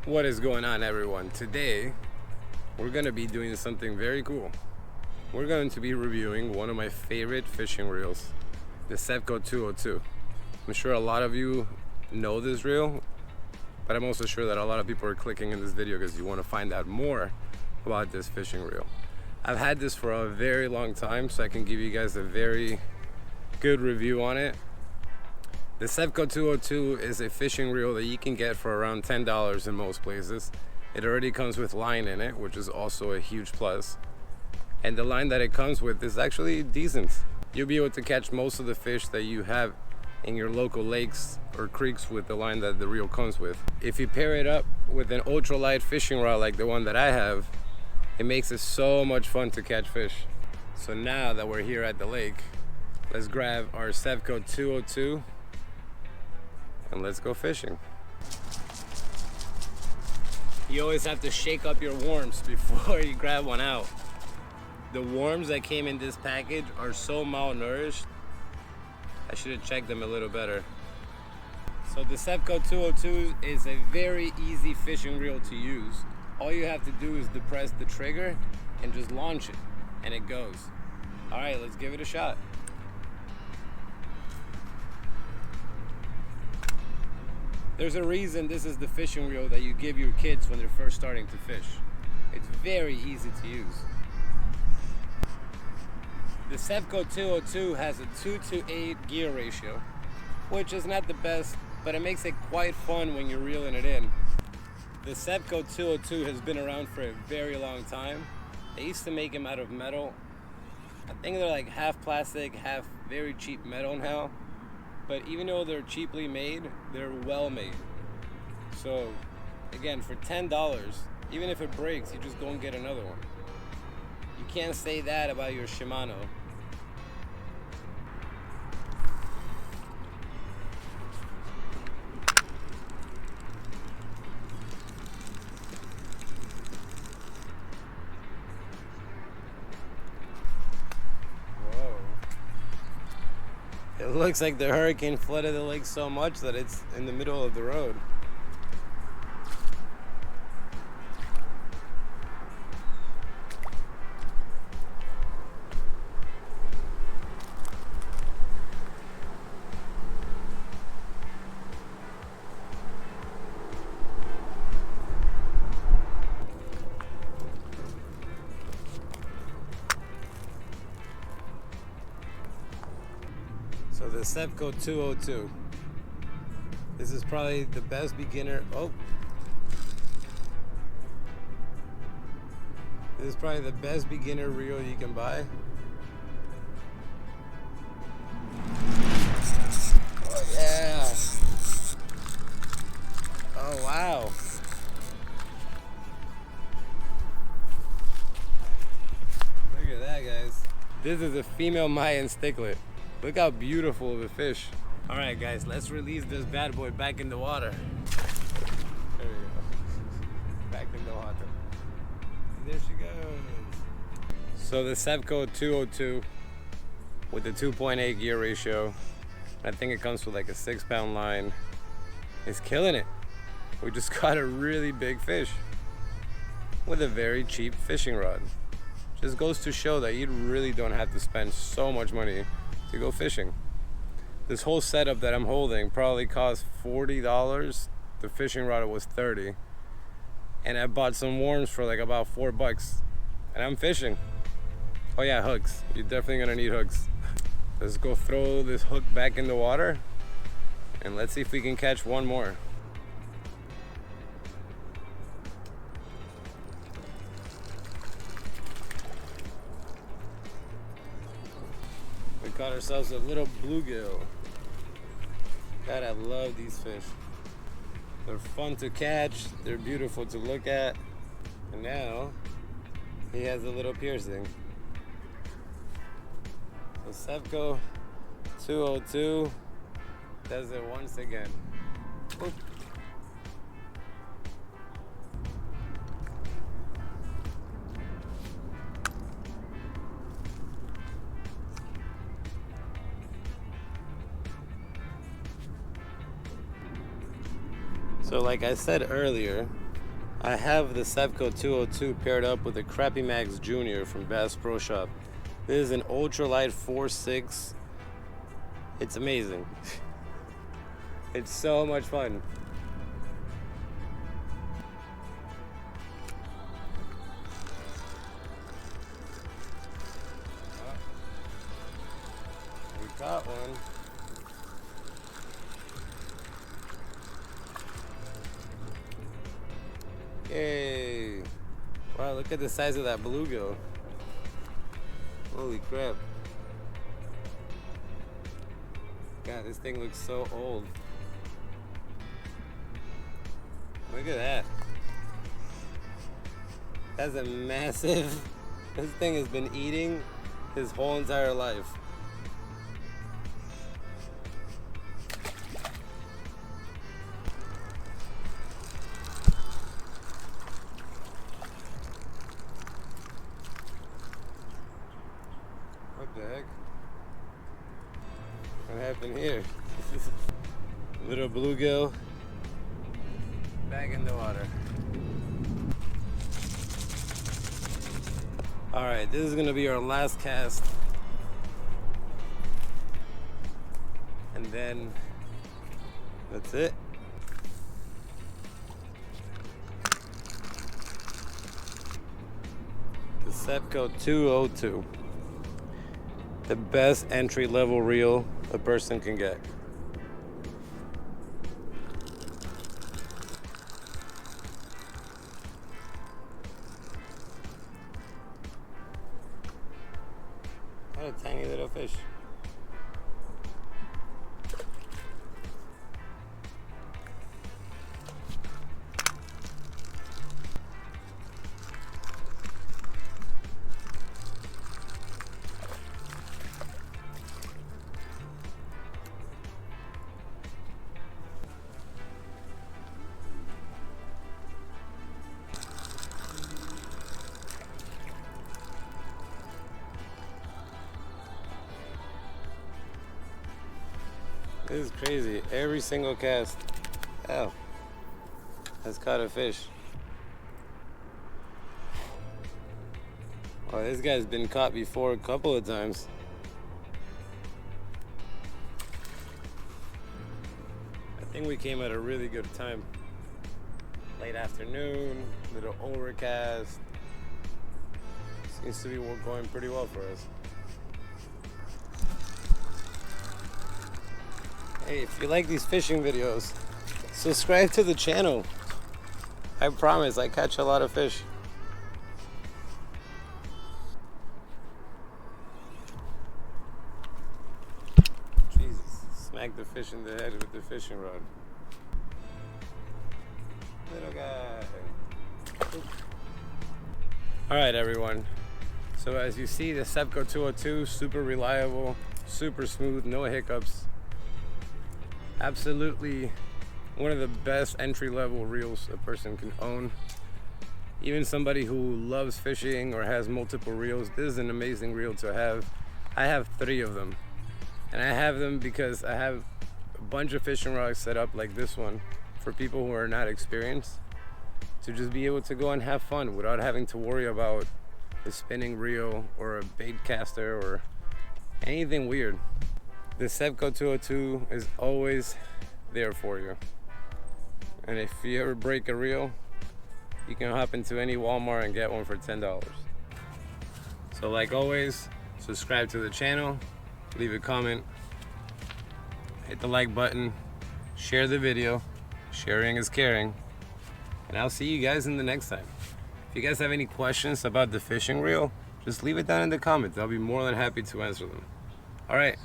What is going on, everyone? Today we're going to be doing something very cool. We're going to be reviewing one of my favorite fishing reels, the Zebco 202. I'm sure a lot of you know this reel, but I'm also sure that a lot of people are clicking in this video because you want to find out more about this fishing reel. I've had this for a very long time, so I can give you guys a very good review on it. The Zebco 202 is a fishing reel that you can get for around $10 in most places. It already comes with line in it, which is also a huge plus. And the line that it comes with is actually decent. You'll be able to catch most of the fish that you have in your local lakes or creeks with the line that the reel comes with. If you pair it up with an ultralight fishing rod like the one that I have, it makes it so much fun to catch fish. So now that we're here at the lake, let's grab our Zebco 202 and let's go fishing. You always have to shake up your worms before you grab one out. The worms that came in this package are so malnourished. I should have checked them a little better. So the Zebco 202 is a very easy fishing reel to use. All you have to do is depress the trigger and just launch it, and it goes. All right, let's give it a shot. There's a reason this is the fishing reel that you give your kids when they're first starting to fish. It's very easy to use. The Zebco 202 has a 2-to-8 gear ratio, which is not the best, but it makes it quite fun when you're reeling it in. The Zebco 202 has been around for a very long time. They used to make them out of metal. I think they're like half plastic, half very cheap metal now. But even though they're cheaply made, they're well made. So again, for $10, even if it breaks, you just go and get another one. You can't say that about your Shimano. It looks like the hurricane flooded the lake so much that it's in the middle of the road. So the Zebco 202. This is probably the best beginner. This is probably the best beginner reel you can buy. Oh yeah. Oh wow. Look at that, guys. This is a female Mayan sticklet. Look how beautiful of a fish. All right, guys, let's release this bad boy back in the water. There we go. Back in the water. There she goes. So the Zebco 202 with the 2.8 gear ratio, I think it comes with like a 6-pound line, is killing it. We just caught a really big fish with a very cheap fishing rod. Just goes to show that you really don't have to spend so much money to go fishing. This whole setup that I'm holding probably cost $40. The fishing rod was $30, and I bought some worms for like about $4, and I'm fishing. Oh yeah, hooks. You're definitely gonna need hooks. Let's go throw this hook back in the water, and let's see if we can catch one more. We caught ourselves a little bluegill. God, I love these fish. They're fun to catch, they're beautiful to look at, and now he has a little piercing. So Zebco 202 does it once again. Oop. So like I said earlier, I have the Zebco 202 paired up with the Crappy Max Jr. from Bass Pro Shop. This is an ultralight 4.6. It's amazing. It's so much fun. We caught one. Yay! Wow, look at the size of that bluegill. Holy crap. God, this thing looks so old. Look at that. That's a massive... This thing has been eating his whole entire life. What the heck? What happened here? Little bluegill back in the water. Alright, this is gonna be our last cast. And then that's it. The Zebco 202. The best entry-level reel a person can get. What a tiny little fish. This is crazy. Every single cast, hell, has caught a fish. Oh, this guy's been caught before a couple of times. I think we came at a really good time. Late afternoon, little overcast. Seems to be going pretty well for us. Hey, if you like these fishing videos, subscribe to the channel. I promise I catch a lot of fish. Jesus, smack the fish in the head with the fishing rod. Little guy. Alright everyone, so as you see, the Zebco 202, super reliable, super smooth, no hiccups. Absolutely one of the best entry-level reels a person can own. Even somebody who loves fishing or has multiple reels, this is an amazing reel to have. I have 3 of them, and I have them because I have a bunch of fishing rods set up like this one for people who are not experienced, to just be able to go and have fun without having to worry about a spinning reel or a bait caster or anything weird. The Zebco 202 is always there for you. And if you ever break a reel, you can hop into any Walmart and get one for $10. So like always, subscribe to the channel, leave a comment, hit the like button, share the video. Sharing is caring. And I'll see you guys in the next time. If you guys have any questions about the fishing reel, just leave it down in the comments. I'll be more than happy to answer them. All right.